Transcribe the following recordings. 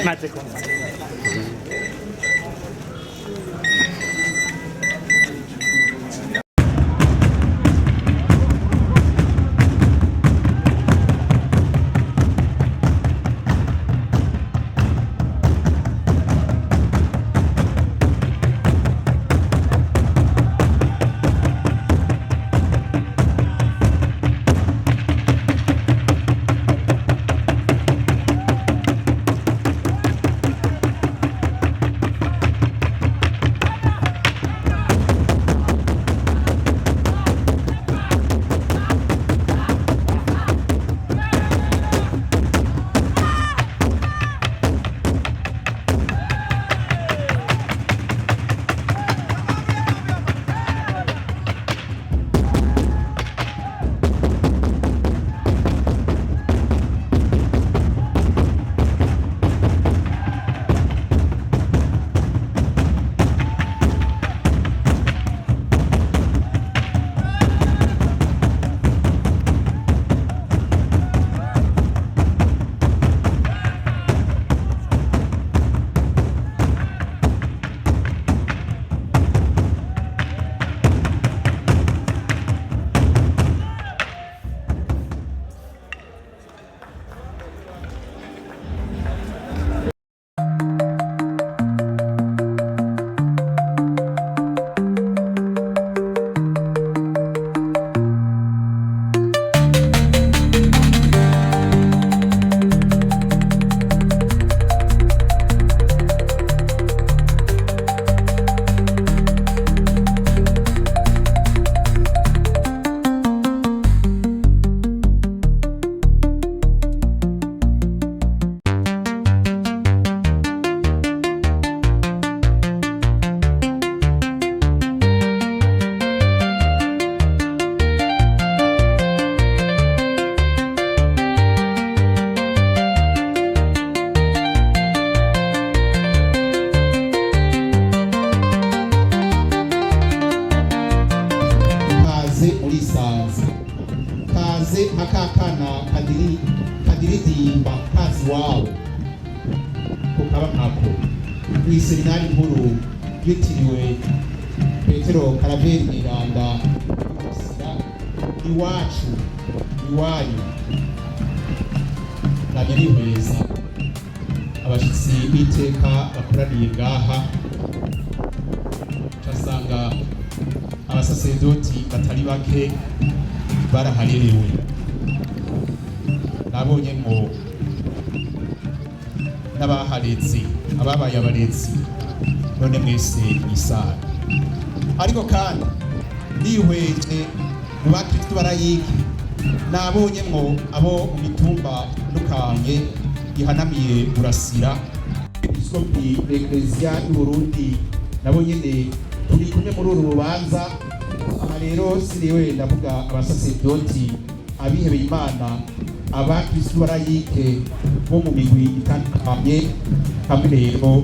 maze kumva. kaze akakana kadiridimba kazi wawe kukaba nkako kw'iseminari nkuru yitiriwe Petero Karaveri Miranda Sira iwacu iwanyu nabirihweza abashitsi b'iteka bakoraniye ngaha casanga abasaserdoti batari bake baraharerewe. Nabonye ngo n'abaharetse ababaye abarezi none mwese isara, ariko kandi nihweje mu bakristo barayiki nabonye ngo abo mu mitumba dukanye ihanamiye Burasira Episkopi Ecclesia y'u Burundi nabo nyene turi kumwe muri uru rubanza. Aha rero siriwe ndavuga abasaserdoti abihebeye Imana abakristo barayike bo mu migwi itandukanye hamwe rero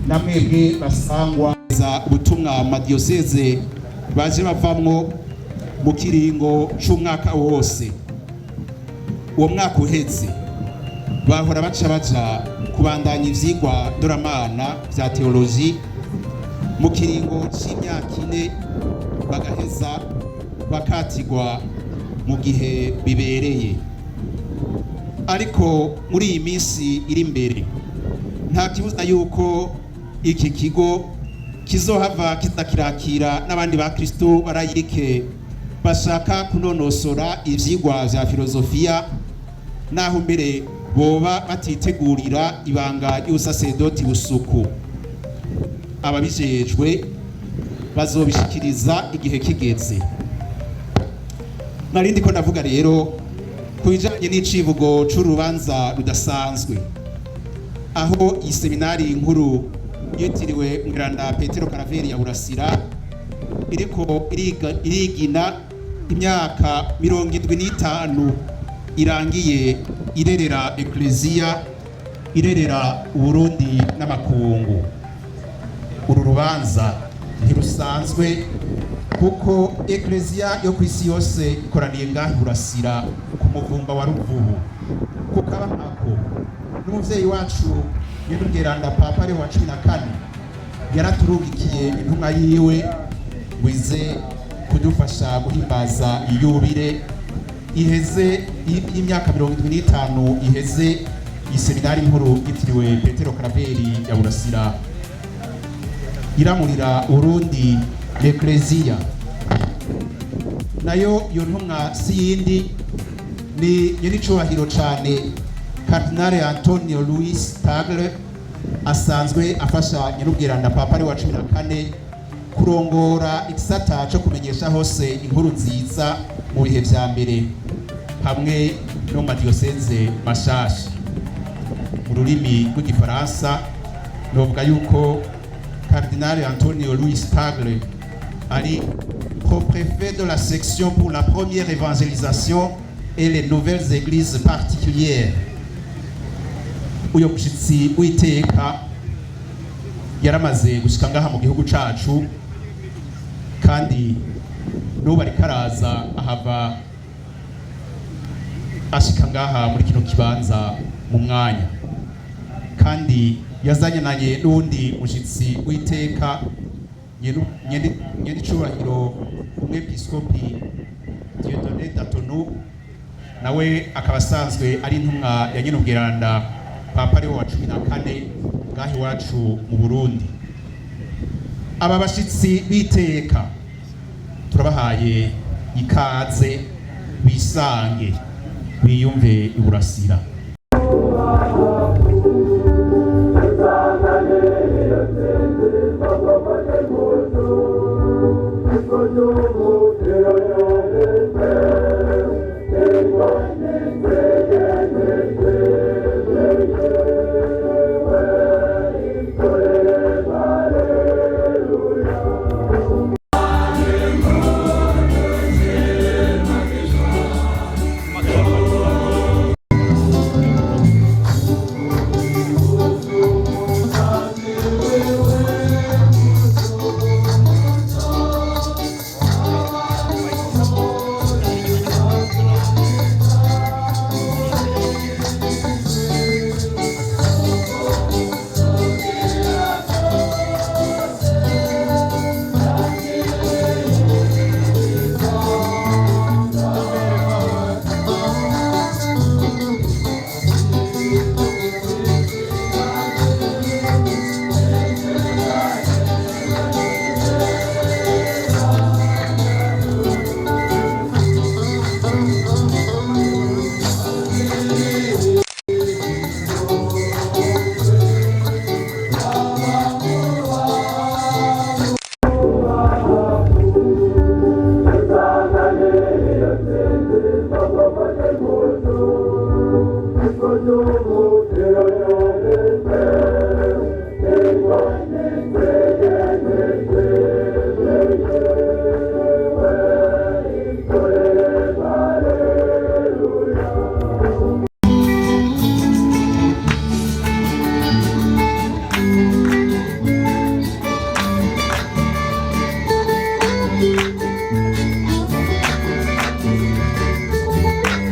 namwebwe basangwa za ubutumwa madiyoseze baje bavamwo mu kiringo c'umwaka wose. Uwo mwaka uheze bahora baja kubandanya ivyigwa ndoramana vya teoloji mu kiringo c'imyaka 4 bagaheza bakatigwa mu gihe bibereye. Ariko muri iyi minsi iri imbere nta kibuza yuko iki kigo kizohava kizakirakira n'abandi ba Kristo barayike bashaka kunonosora ivyigwa vya filozofiya, naho mbere boba batitegurira ibanga y'ubusaserdoti busuku. Ababijejwe bazobishikiriza igihe kigeze. Narindi ko ndavuga rero kubijanye n'icivugo c'urubanza rudasanzwe, aho iyi seminari nkuru yitiriwe Mweranda Petero Karaveri ya Burasira iriko irigina imyaka 75 irangiye irerera Ecclesia, irerera Uburundi n'amakungu. Uru rubanza ntirusanzwe kuko Ecclesia yo kw'isi yose ikoraniye ngaho Burasira ku muvumba wa Ruvubu, kukaba nkako n'umuvyeyi wacu y'Ubweranda Papa Leo wa 14 yaraturugikiye intumwa yiwe wize kudufasha guhimbaza iyubire iheze y'imyaka 75 iheze iseminari nkuru yitiriwe Petero Karaveri ya Burasira iramurira Urundi l'Ecclesia. Nayo iyo ntumwa si yindi ni nyiricubahiro cane Cardinale Antonio Luis Tagle asanzwe afasha nyir'Ubweranda Papa Leo wa 14 kurongora igisata cyo kumenyesha hose inkuru nziza mu bihe vya mbere hamwe no madiyoseze mashasha. Mu rurimi rw'igifaransa novuga yuko Cardinal Antonio Luis Tagle ari co-préfet de la section pour la première évangélisation et les nouvelles églises particulières. Uyo mushitsi w'iteka yaramaze gushika ngaha mu gihugu cacu kandi n'ubu ariko araza ahava ashika ngaha muri kino kibanza mu mwanya, kandi yazanyananye n'undi mushitsi w'iteka nyir'icubahiro umwepiskopi Dieudonné Datonou, nawe akaba asanzwe ari intumwa ya nyir'Ubweranda Papa Leo wa 14 ngaha iwacu mu Burundi. Aba bashitsi b'iteka turabahaye ikaze bisange biyumve iburasira.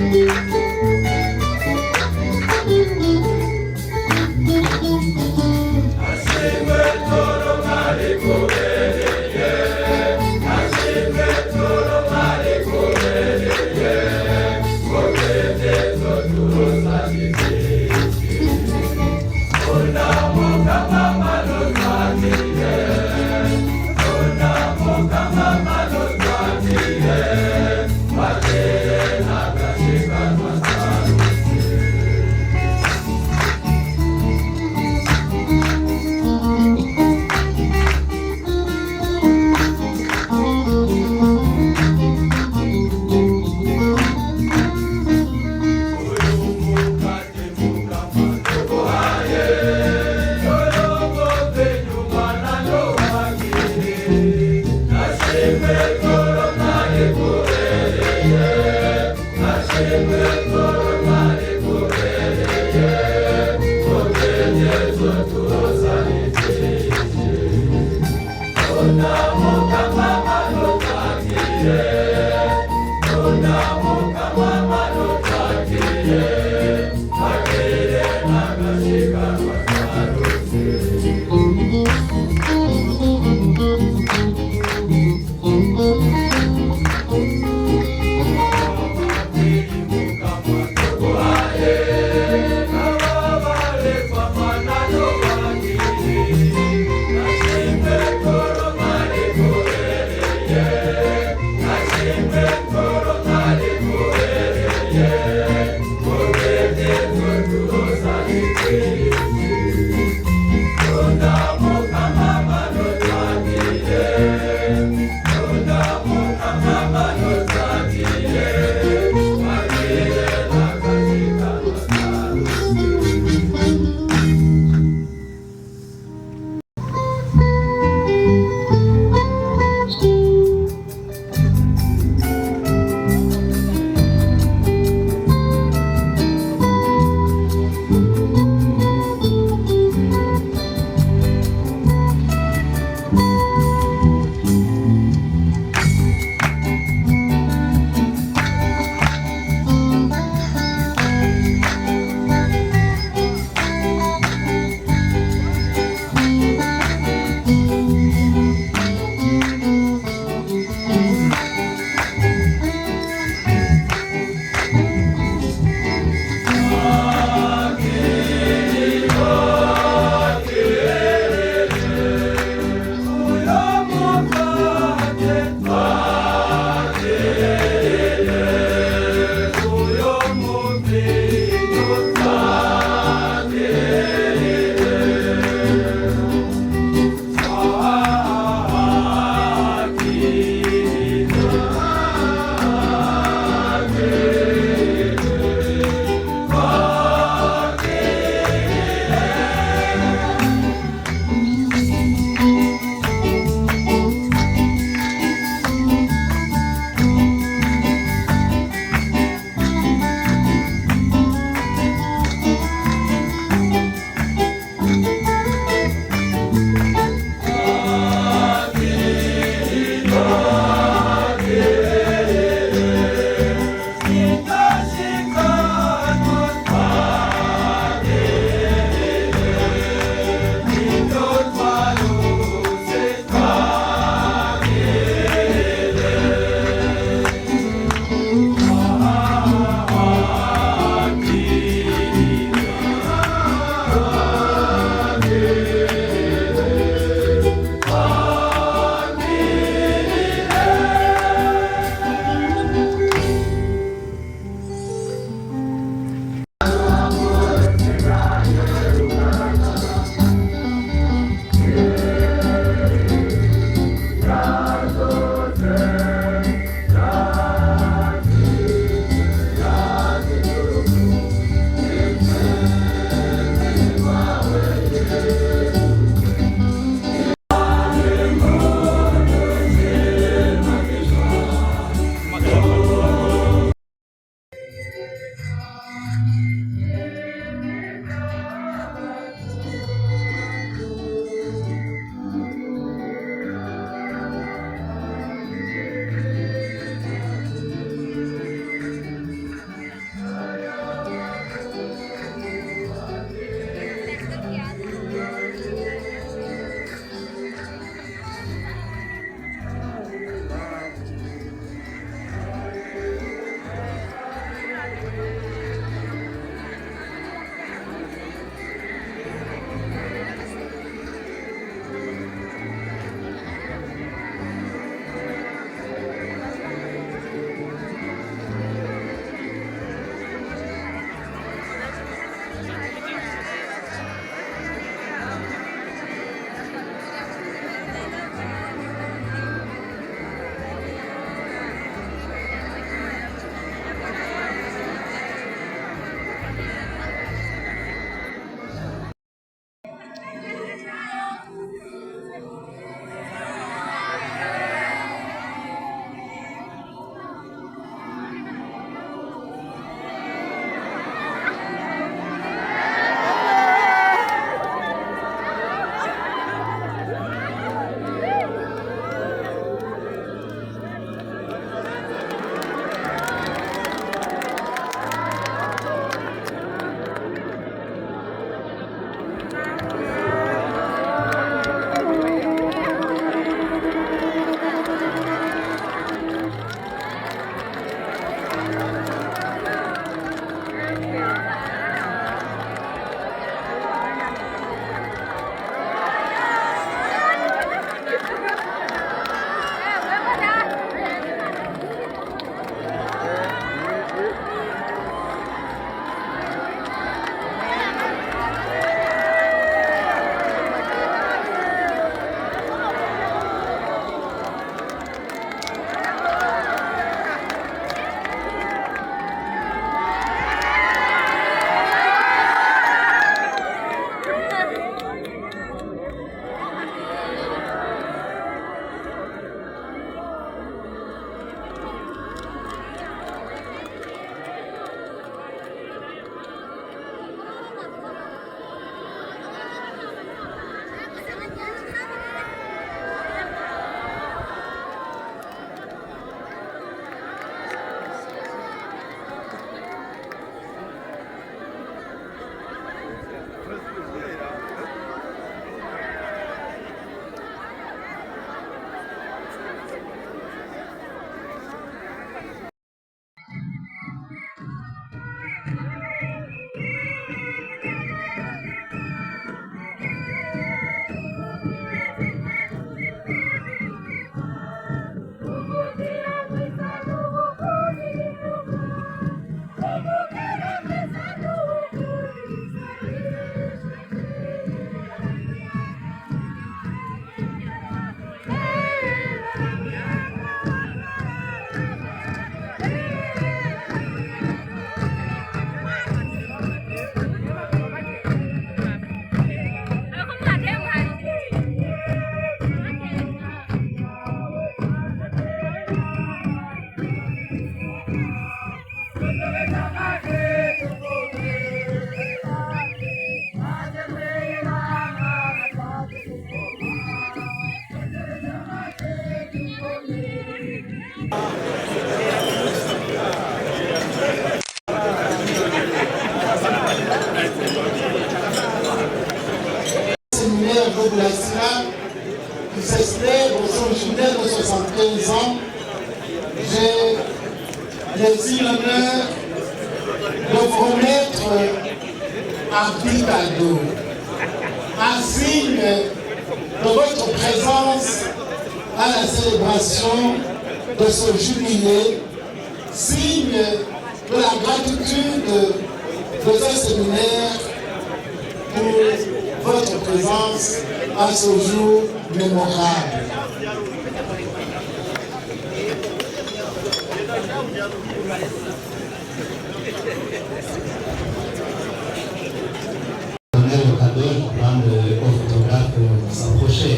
Yeah. Yeah. de Boulassia, qui célèbre son jubilé de 75 ans. J'ai le l'honneur de vous remettre un petit cadeau, un signe de votre présence à la célébration de ce jubilé, signe de la gratitude de ce séminaire pour votre présence à ce jour mémorable. Donner le cadeau, je prends le photographe pour s'approcher.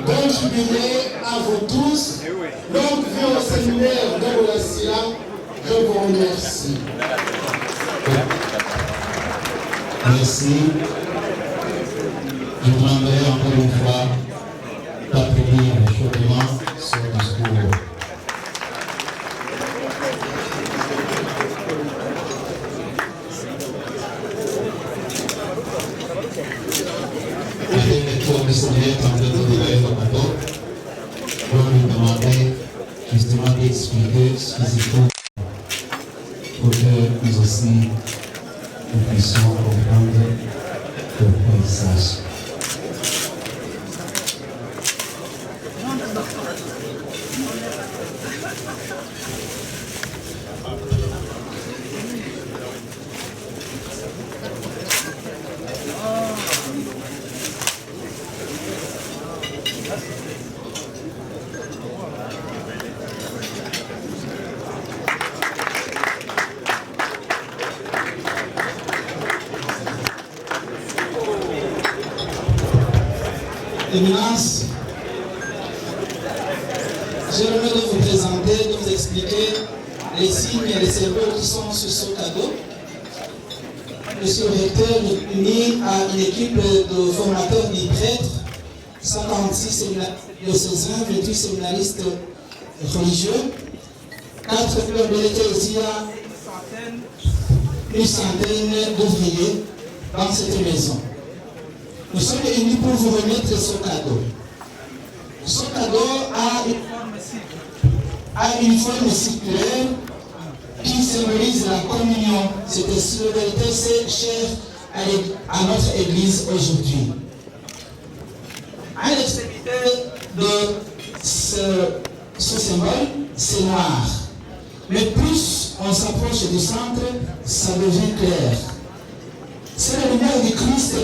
Bon jubilé à vous tous. Donc, vu au séminaire de Boulassia, je vous remercie. Merci. Je demanderai encore une fois d'applaudir chaudement son discours. Avec le tour de séminaire tenté de dégager le cadeau, je vais lui demander justement d'expliquer ce qu'il faut pour que nous aussi nous puissions comprendre le message. Éminence, j'ai l'honneur de vous présenter, de vous expliquer les signes et les symboles qui sont sur ce cadeau. Monsieur le recteur nous unit à une équipe de formateurs des prêtres, 146 diocésains, 28 séminaristes religieux, 4 clubs de l'Ecclésia, une centaine d'ouvriers dans cette maison. Nous sommes unis pour vous remettre ce cadeau. Ce cadeau a une forme circulaire qui symbolise la communion. C'est ainsi le vérité, c'est cher à notre Église aujourd'hui. À l'extrémité de ce symbole, c'est noir. Mais plus on s'approche du centre, ça devient clair. C'est la lumière du Christ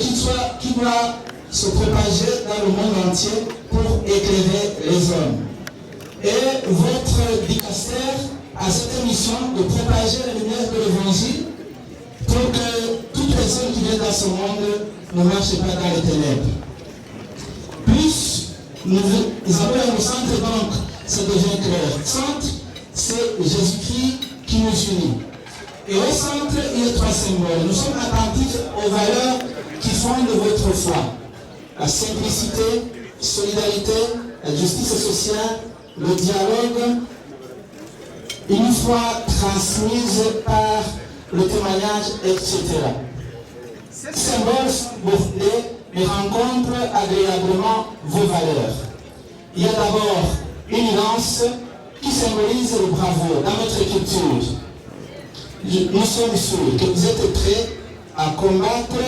qui doit se propager dans le monde entier pour éclairer les hommes. Et votre dicastère a cette mission de propager la lumière de l'Évangile pour que toute personne qui vient dans ce monde ne marche pas dans les ténèbres. Plus nous avons le centre, donc ça devient clair. Le centre, c'est Jésus-Christ qui nous unit. Et au centre, il y a 3 symboles. Nous sommes attentifs aux valeurs qui fondent votre foi. La simplicité, la solidarité, la justice sociale, le dialogue, une foi transmise par le témoignage, etc. Ces symboles sont bordés mais rencontrent agréablement vos valeurs. Il y a d'abord une lance qui symbolise le bravo dans notre culture. Nous sommes sûrs que vous êtes prêts à combattre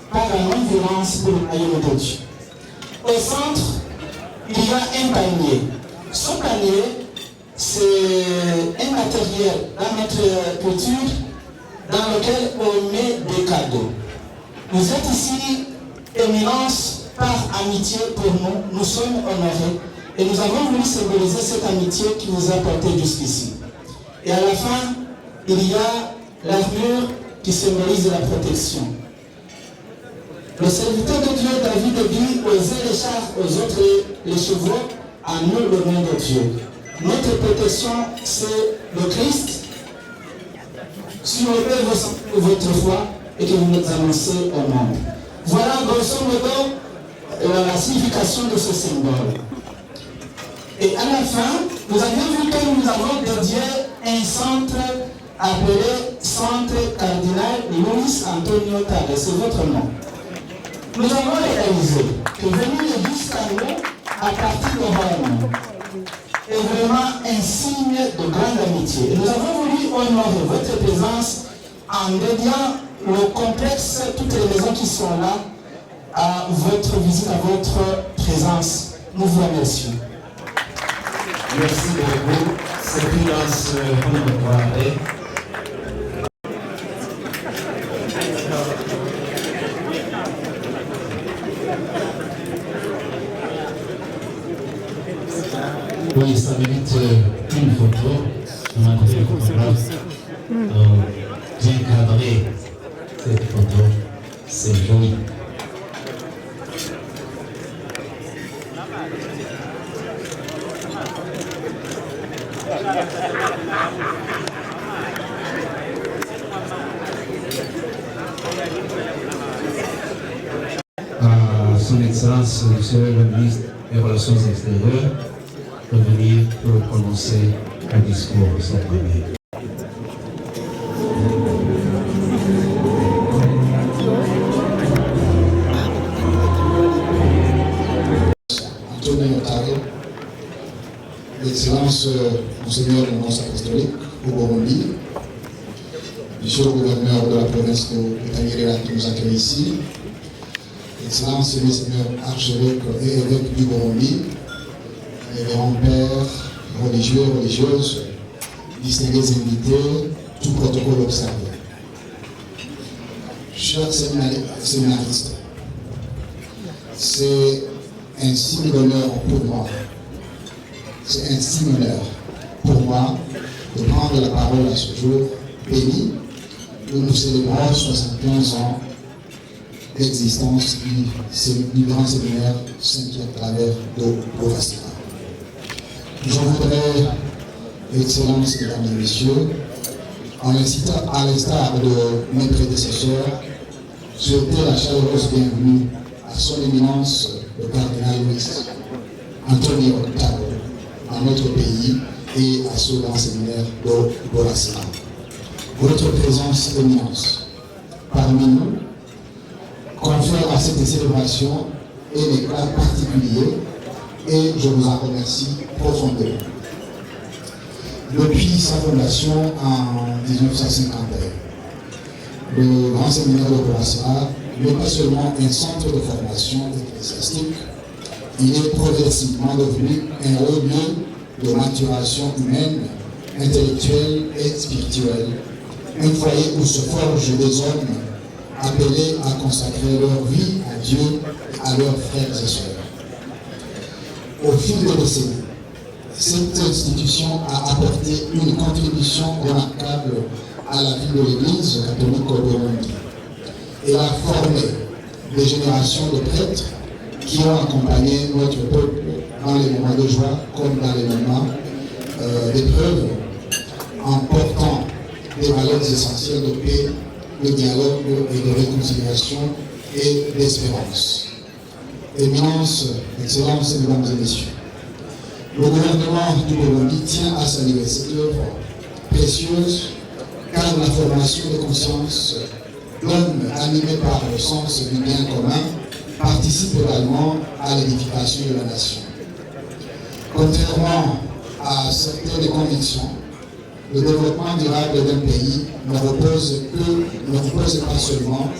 par la non-violence pour le royaume de Dieu. Au centre, il y a un panier. Ce panier, c'est un matériel dans notre culture dans lequel on met des cadeaux. Vous êtes ici, éminence, par amitié pour nous. Nous sommes honorés et nous avons voulu symboliser cette amitié qui vous a porté jusqu'ici. Et à la fin, il y a l'armure qui symbolise la protection. Le serviteur de Dieu, David, dit aux uns les chars, aux autres les chevaux, à nous le nom de Dieu. Notre protection, c'est le Christ, sur lequel vous sentez votre foi et que vous nous annoncez au monde. Voilà grosso modo, la signification de ce symbole. Et à la fin, nous avions vu que nous avons dédié un centre appelé Centre Cardinal Luis Antonio Tagle, c'est votre nom. Nous avons réalisé que venir jusqu'à nous à partir de Rome est vraiment un signe de grande amitié. Et nous avons voulu honorer votre présence en dédiant le complexe, toutes les maisons qui sont là, à votre visite, à votre présence. Nous vous remercions. Merci beaucoup. C'est une danse contemporaine. Oui, ça mérite une photo. On a côté le photographe. Bien cadré cette photo. C'est joli. Son Excellence, Monsieur le ministre des Relations extérieures, de venir pour prononcer un discours de son premier. Antonio Tagle, Excellence Monseigneur de Nonce apostolique au Burundi, Monsieur le gouverneur de la province de Tangéré qui nous accueille ici, Excellence Monseigneur archevêque et évêque du Burundi, les grands-pères, religieux et religieuses, distingués invités, tout protocole observé. Chers séminaristes, c'est un signe d'honneur pour moi. C'est un signe d'honneur pour moi de prendre la parole à ce jour béni où nous célébrons 75 ans d'existence du grand séminaire Saint-Pierre Claver de Borasira. Je voudrais, Excellences, Mesdames et Messieurs, à l'instar de mes prédécesseurs, souhaiter la chaleureuse bienvenue à son éminence, le cardinal Luis Antonio Tagle, à notre pays et à ce grand séminaire de Borasira. Votre présence, éminence, parmi nous, confère à cette célébration un éclat particulier et je vous en remercie profondément. Depuis sa fondation en 1951, le grand séminaire de Borasira n'est pas seulement un centre de formation ecclésiastique, il est progressivement devenu un haut lieu de maturation humaine, intellectuelle et spirituelle, un foyer où se forgent des hommes appelés à consacrer leur vie à Dieu et à leurs frères et sœurs. Au fil des décennies, cette institution a apporté une contribution remarquable à la vie de l'Église catholique au Burundi. Elle a formé des générations de prêtres qui ont accompagné notre peuple dans les moments de joie comme dans les moments d'épreuve, en portant des valeurs essentielles de paix, de dialogue et de réconciliation et d'espérance. Éminence, Excellences, Mesdames et Messieurs, le gouvernement du Burundi tient à saluer cette œuvre précieuse car la formation de conscience d'hommes animés par le sens du bien commun participe également à l'édification de la nation. Contrairement à certaines convictions, le développement durable d'un pays ne repose pas seulement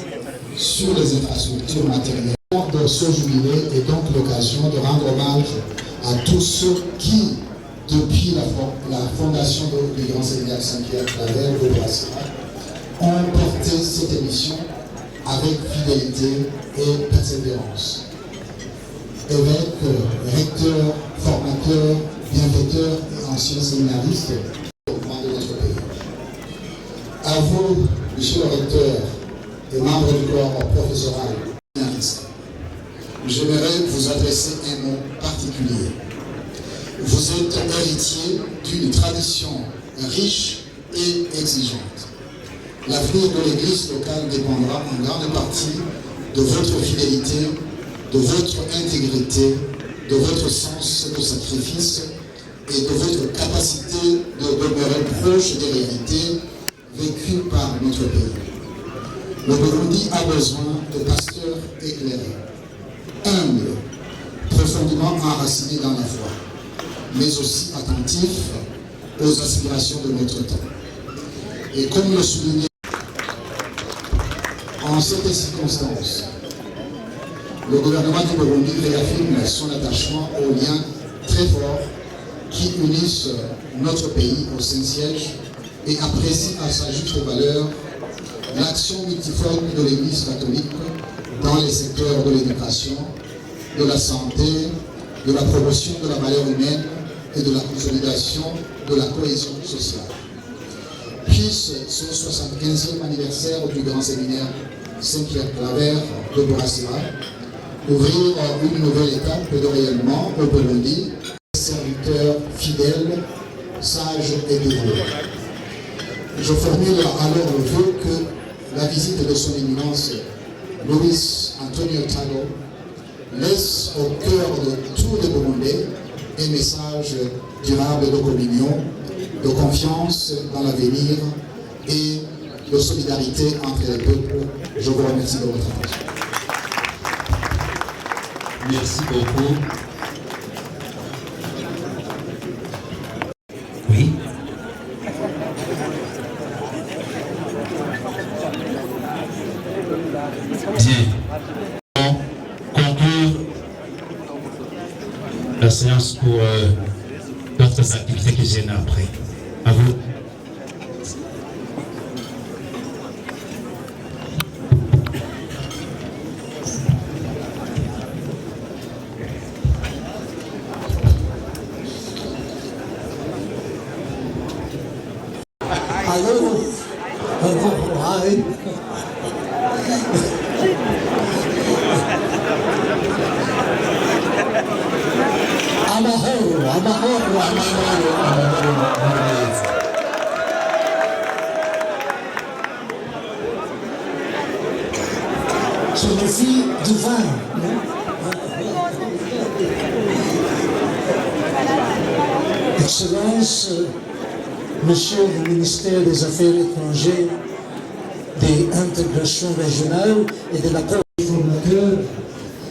sur les infrastructures matérielles. De ce jubilé est donc l'occasion de rendre hommage à tous ceux qui, depuis la fondation du grand séminaire Saint-Pierre Claver de Borasira, ont porté cette émission avec fidélité et persévérance. Évêques, recteurs, formateurs, bienfaiteurs et anciens séminaristes de notre pays. À vous, monsieur le recteur et membres du corps professoral, j'aimerais vous adresser un mot particulier. Vous êtes héritier d'une tradition riche et exigeante. L'avenir de l'Église locale dépendra en grande partie de votre fidélité, de votre intégrité, de votre sens de sacrifice et de votre capacité de demeurer proche des réalités vécues par notre pays. Le Burundi a besoin de pasteurs éclairés, humbles, profondément enracinés dans la foi, mais aussi attentifs aux aspirations de notre temps. Et comme le soulignait en cette circonstance, le gouvernement du Burundi réaffirme son attachement aux liens très forts qui unissent notre pays au Saint-Siège et apprécie à sa juste valeur l'action multiforme de l'Église catholique dans les secteurs de l'éducation, de la santé, de la promotion de la valeur humaine et de la consolidation de la cohésion sociale. Puisse son 75e anniversaire du grand séminaire Saint-Pierre-Claver de Bourassa ouvrir une nouvelle étape de rayonnement au Burundi, serviteur fidèle, sage et dévoué. Je formule alors le vœu que la visite de son éminence Luis Antonio Tagle laisse au cœur de tous les Burundais un message durable de communion, de confiance dans l'avenir et de solidarité entre les peuples. Je vous remercie de votre attention. Merci beaucoup. Oui. Bien. On conclure la séance pour d'autres activités qui viennent après. À vous. C'est une fille divine. Excellence, Monsieur le ministère des Affaires étrangères, des intégrations régionales et de la formateur,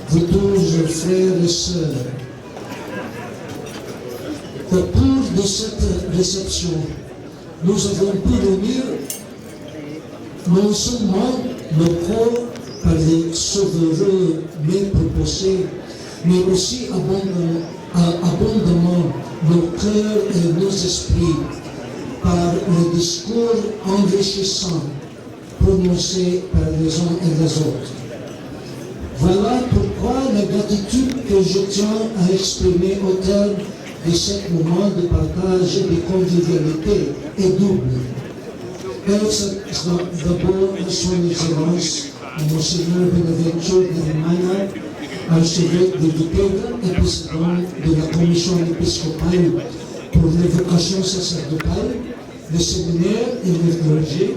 vous tous, frères et sœurs. Au cours de cette réception, nous avons pu réunir non seulement nos corps par les sauvereux mais proposés, mais aussi abondamment nos cœurs et nos esprits par le discours enrichissant prononcé par les uns et les autres. Voilà pourquoi la gratitude que je tiens à exprimer au terme de ce moment de partage et de convivialité est double. Elle sera d'abord son Excellence, Monseigneur Bonaventure Nerimana, archevêque de Vitebra et président de la commission épiscopale pour l'évocation sacerdotale, le séminaire et le clergé,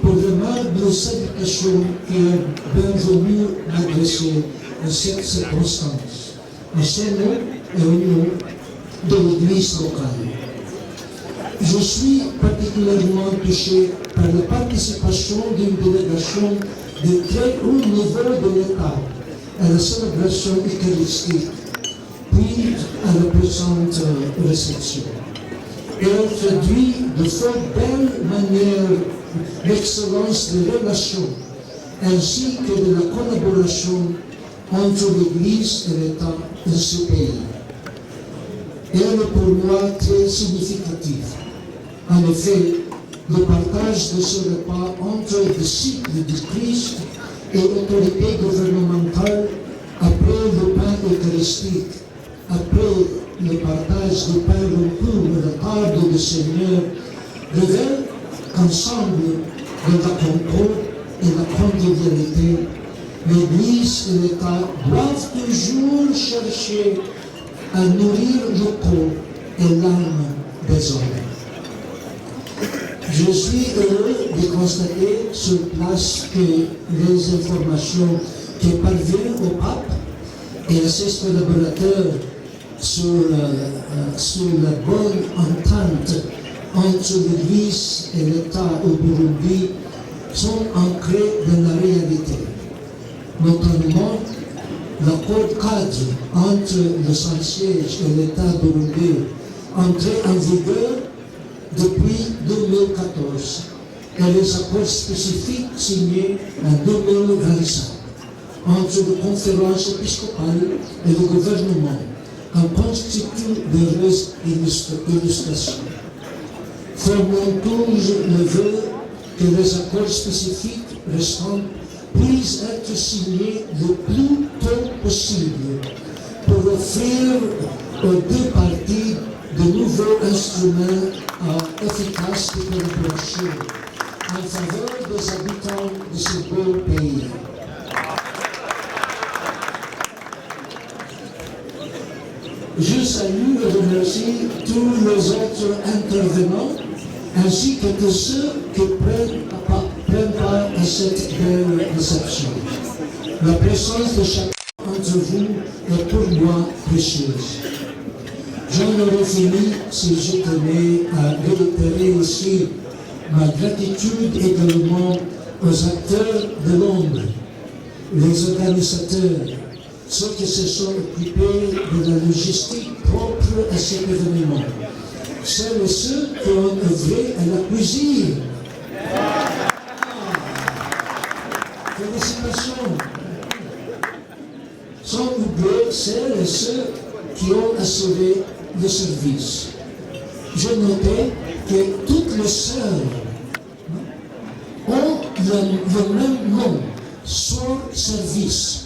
pour l'aimable salutation qui est bienvenue m'adresser en cette circonstance, en ce nom et au nom de l'Église locale. Je suis particulièrement touché par la participation d'une délégation de très haut niveau de l'État à la célébration eucharistique, puis à la présente réception. Elle traduit de fort belle manière l'excellence des relations ainsi que de la collaboration entre l'Église et l'État de ce pays. Elle est pour moi très significative. En effet, le partage de ce repas entre les disciples du Christ et l'autorité gouvernementale après le pain eucharistique, après le partage du pain rompu de la table du Seigneur, révèle qu'ensemble, dans la concorde et la convivialité, l'Église et l'État doivent toujours chercher à nourrir le corps et l'âme des hommes. Je suis heureux de constater sur place que les informations qui parvient au pape et à ses collaborateurs sur la bonne entente entre l'Église et l'État au Burundi sont ancrés dans la réalité. Notamment, l'accord cadre entre le Saint-Siège et l'État burundais, entré en vigueur depuis 2014, et les accords spécifiques signés en 2025 entre la conférence épiscopale et le gouvernement en constituent d'heureuses illustrations. Formons tous le vœu que les accords spécifiques restants puissent être signés le plus tôt possible pour offrir aux deux parties de nouveaux instruments efficaces de collaboration en faveur des habitants de ce beau pays. Je salue et remercie tous les autres intervenants ainsi que tous ceux qui prennent part à cette belle réception. La présence de chacun d'entre vous est pour moi précieuse. J'en aurais fini si je tenais à réitérer ici ma gratitude également aux acteurs de l'ombre, les organisateurs, ceux qui se sont occupés de la logistique propre à cet événement, celles et ceux qui ont œuvré à la cuisine. Félicitations. Sans oublier celles et ceux qui ont assuré le service. Je notais que toutes les sœurs ont le même nom, Sœur Service.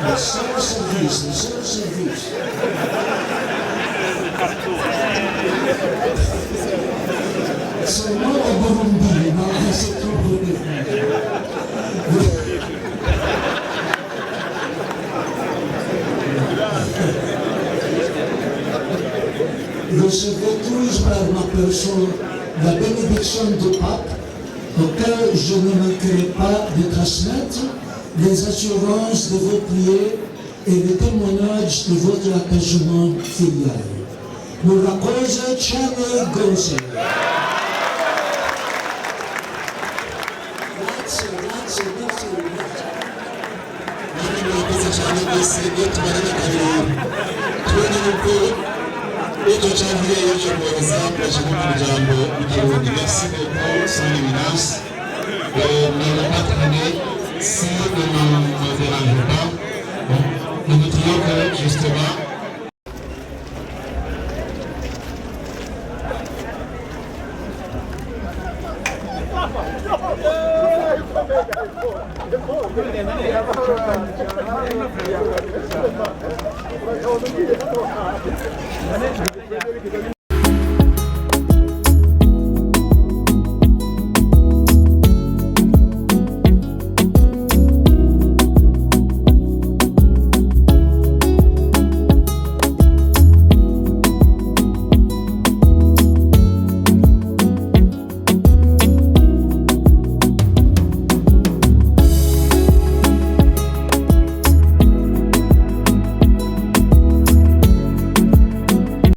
Le seul service. Seulement au Burundi, c'est trop Recevez tous par ma personne la bénédiction du pape, auquel je ne manquerai pas de transmettre les assurances de vos prières et les témoignages de votre attachement filial. Murakoze Chane Gose. Si vous ne dérangez pas, nous voudrions que justement